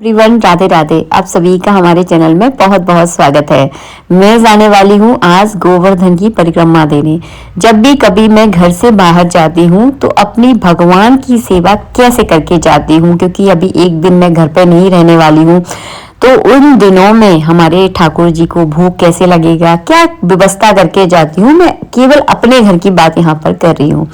Everyone, Radhe Radhe. आप सभी का हमारे चैनल में बहुत बहुत स्वागत है। मैं जाने वाली हूँ आज गोवर्धन की परिक्रमा देने। जब भी कभी मैं घर से बाहर जाती हूँ तो अपनी भगवान की सेवा कैसे करके जाती हूँ, क्योंकि अभी एक दिन मैं घर पर नहीं रहने वाली हूँ। तो उन दिनों में हमारे ठाकुर जी को भोग कैसे लगेगा, क्या व्यवस्था करके जाती हूँ। मैं केवल अपने घर की बात यहाँ पर कर रही हूँ।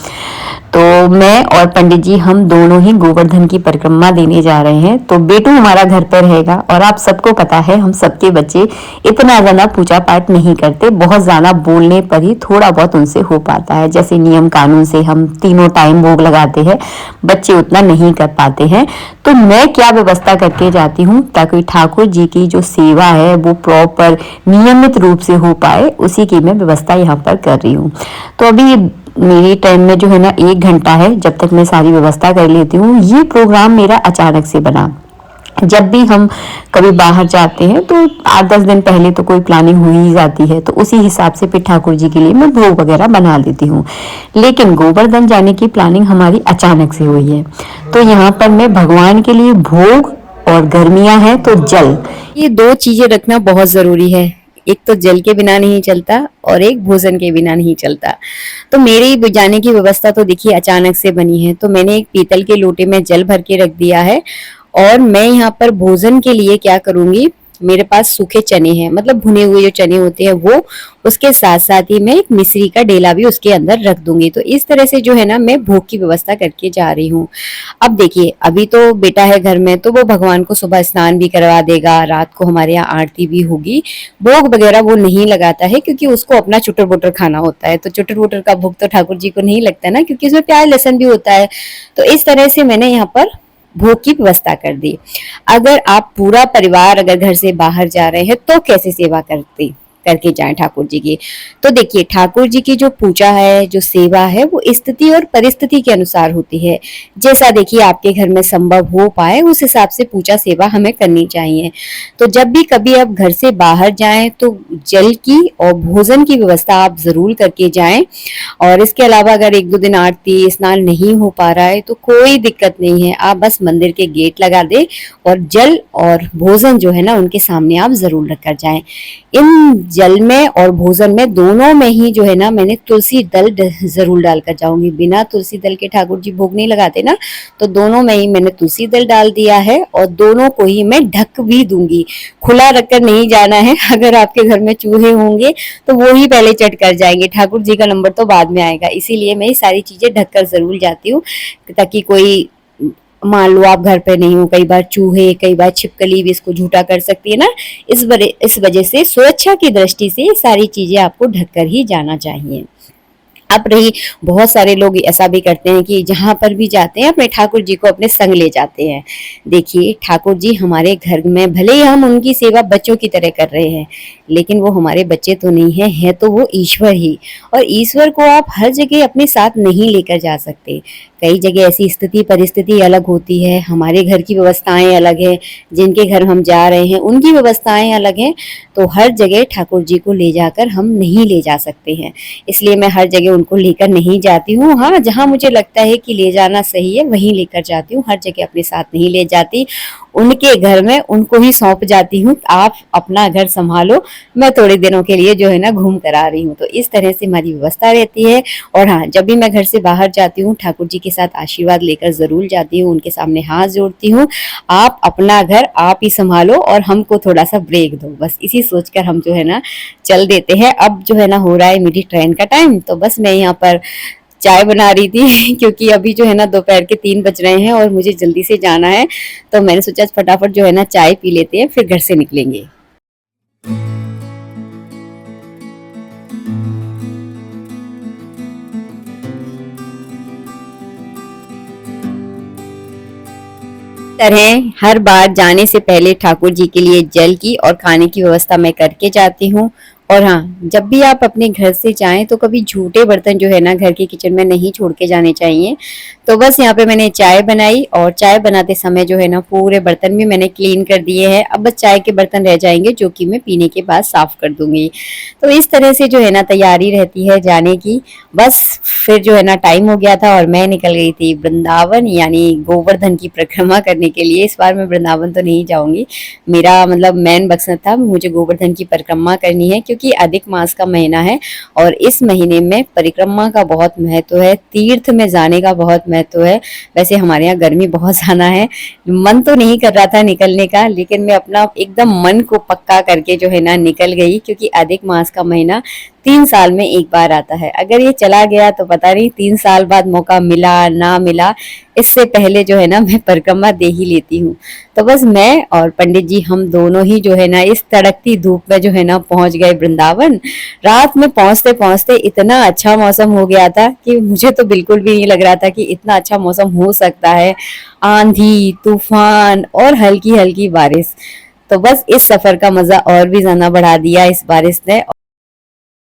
तो मैं और पंडित जी हम दोनों ही गोवर्धन की परिक्रमा देने जा रहे हैं। तो बेटू हमारा घर पर रहेगा और आप सबको पता है हम सबके बच्चे इतना ज्यादा पूजा पाठ नहीं करते, बहुत ज्यादा बोलने पर ही थोड़ा बहुत उनसे हो पाता है। जैसे नियम कानून से हम तीनों टाइम भोग लगाते हैं, बच्चे उतना नहीं कर पाते हैं। तो मैं क्या व्यवस्था करके जाती हूँ ताकि ठाकुर जी की जो सेवा है वो प्रॉपर नियमित रूप से हो पाए, उसी की मैं व्यवस्था यहाँ पर कर रही हूँ। तो अभी मेरी टाइम में जो है ना 1 घंटा है, जब तक मैं सारी व्यवस्था कर लेती हूँ। ये प्रोग्राम मेरा अचानक से बना। जब भी हम कभी बाहर जाते हैं तो 8-10 दिन पहले तो कोई प्लानिंग हुई ही जाती है, तो उसी हिसाब से फिर ठाकुर जी के लिए मैं भोग वगैरह बना लेती हूँ। लेकिन गोवर्धन जाने की प्लानिंग हमारी अचानक से हुई है। तो यहाँ पर मैं भगवान के लिए भोग, और गर्मियां हैं तो जल, ये दो चीजें रखना बहुत जरूरी है। एक तो जल के बिना नहीं चलता और एक भोजन के बिना नहीं चलता। तो मेरी जाने की व्यवस्था तो देखिए अचानक से बनी है। तो मैंने एक पीतल के लोटे में जल भर के रख दिया है। और मैं यहाँ पर भोजन के लिए क्या करूंगी, मेरे पास सूखे चने हैं, मतलब भुने हुए जो चने होते हैं वो, उसके साथ साथ ही मैं एक मिश्री का डेला भी उसके अंदर रख दूंगी। तो इस तरह से जो है ना मैं भोग की व्यवस्था करके जा रही हूँ। अब देखिए अभी तो बेटा है घर में, तो वो भगवान को सुबह स्नान भी करवा देगा, रात को हमारे यहाँ आरती भी होगी। भोग वगैरह वो नहीं लगाता है क्योंकि उसको अपना चुटर बुटर खाना होता है। तो चुटर बुटर का भोग तो ठाकुर जी को नहीं लगता ना, क्योंकि उसमें प्याज लहसुन भी होता है। तो इस तरह से मैंने यहाँ पर भोग की व्यवस्था कर दी। अगर आप पूरा परिवार अगर घर से बाहर जा रहे हैं तो कैसे सेवा करके जाएं ठाकुर जी की। तो देखिए ठाकुर जी की जो पूजा है, जो सेवा है, वो स्थिति और परिस्थिति के अनुसार होती है। जैसा देखिए आपके घर में संभव हो पाए उस हिसाब से पूजा सेवा हमें करनी चाहिए। तो जब भी कभी आप घर से बाहर जाएं तो जल की और भोजन की व्यवस्था आप जरूर करके जाएं। और इसके अलावा अगर 1-2 दिन आरती स्नान नहीं हो पा रहा है तो कोई दिक्कत नहीं है, आप बस मंदिर के गेट लगा दे और जल और भोजन जो है ना उनके सामने आप जरूर रख कर जाएं। इन जल में और भोजन में दोनों में ही जो है ना मैंने तुलसी दल जरूर डालकर जाऊंगी। बिना तुलसी दल के ठाकुर जी भोग नहीं लगाते ना, तो दोनों में ही मैंने तुलसी दल डाल दिया है और दोनों को ही मैं ढक भी दूंगी। खुला रखकर नहीं जाना है। अगर आपके घर में चूहे होंगे तो वो ही पहले चट कर जाएंगे, ठाकुर जी का नंबर तो बाद में आएगा। इसीलिए मैं ये सारी चीजें ढककर जरूर जाती हूँ, ताकि कोई, मान लो आप घर पे नहीं हो, कई बार चूहे, कई बार छिपकली भी इसको झूठा कर सकती है ना। इस वजह से सुरक्षा की दृष्टि से सारी चीजें आपको ढककर ही जाना चाहिए। अब रही, बहुत सारे लोग ऐसा भी करते हैं कि जहां पर भी जाते हैं अपने ठाकुर जी को अपने संग ले जाते हैं। देखिए ठाकुर जी हमारे घर में, भले ही हम उनकी सेवा बच्चों की तरह कर रहे हैं, लेकिन वो हमारे बच्चे तो नहीं है तो वो ईश्वर ही। और ईश्वर को आप हर जगह अपने साथ नहीं लेकर जा सकते। कई जगह ऐसी स्थिति परिस्थिति अलग होती है, हमारे घर की व्यवस्थाएं अलग है, जिनके घर हम जा रहे हैं उनकी व्यवस्थाएं अलग हैं। तो हर जगह ठाकुर जी को ले जाकर हम नहीं ले जा सकते हैं, इसलिए मैं हर जगह उनको लेकर नहीं जाती हूँ। हाँ, जहाँ मुझे लगता है कि ले जाना सही है वहीं लेकर जाती हूँ, हर जगह अपने साथ नहीं ले जाती। उनके घर में उनको ही सौंप जाती हूँ, आप अपना घर संभालो, मैं थोड़े दिनों के लिए जो है ना घूम कर आ रही हूँ। तो इस तरह से हमारी व्यवस्था रहती है। और हाँ, जब भी मैं घर से बाहर जाती हूँ ठाकुर जी के साथ आशीर्वाद लेकर जरूर जाती हूँ, उनके सामने हाथ जोड़ती हूँ, आप अपना घर आप ही संभालो और हमको थोड़ा सा ब्रेक दो, बस इसी सोचकर हम जो है ना चल देते हैं। अब जो है ना हो रहा है मेरी ट्रेन का टाइम, तो बस मैं यहाँ पर चाय बना रही थी क्योंकि अभी जो है ना दोपहर के 3 बज रहे हैं और मुझे जल्दी से जाना है। तो मैंने सोचा फटाफट जो है ना चाय पी लेते हैं, फिर घर से निकलेंगे। तरह हर बार जाने से पहले ठाकुर जी के लिए जल की और खाने की व्यवस्था मैं करके जाती हूँ। और हाँ, जब भी आप अपने घर से जाएं तो कभी झूठे बर्तन जो है ना घर के किचन में नहीं छोड़ के जाने चाहिए। तो बस यहाँ पे मैंने चाय बनाई और चाय बनाते समय जो है ना पूरे बर्तन भी मैंने क्लीन कर दिए हैं। अब बस चाय के बर्तन रह जाएंगे जो कि मैं पीने के बाद साफ कर दूंगी। तो इस तरह से जो है ना तैयारी रहती है जाने की। बस फिर जो है ना टाइम हो गया था और मैं निकल गई थी वृंदावन यानी गोवर्धन की परिक्रमा करने के लिए। इस बार मैं वृंदावन तो नहीं जाऊंगी, मेरा मतलब मेन मकसद था मुझे गोवर्धन की परिक्रमा करनी है क्योंकि अधिक मास का महीना है और इस महीने में परिक्रमा का बहुत महत्व है, तीर्थ में जाने का बहुत महत्व है। वैसे हमारे यहाँ गर्मी बहुत ज़्यादा है, मन तो नहीं कर रहा था निकलने का, लेकिन मैं अपना एकदम मन को पक्का करके जो है ना निकल गई क्योंकि अधिक मास का महीना 3 साल में एक बार आता है। अगर ये चला गया तो पता नहीं 3 साल बाद मौका मिला ना मिला, इससे पहले जो है ना मैं परिक्रमा दे ही लेती हूँ। तो बस मैं और पंडित जी हम दोनों ही जो है ना इस तड़कती धूप में जो है ना पहुंच गए वृंदावन। रात में पहुंचते पहुंचते इतना अच्छा मौसम हो गया था कि मुझे तो बिल्कुल भी नहीं लग रहा था कि इतना अच्छा मौसम हो सकता है। आंधी तूफान और हल्की हल्की बारिश, तो बस इस सफर का मजा और भी ज्यादा बढ़ा दिया इस बारिश ने।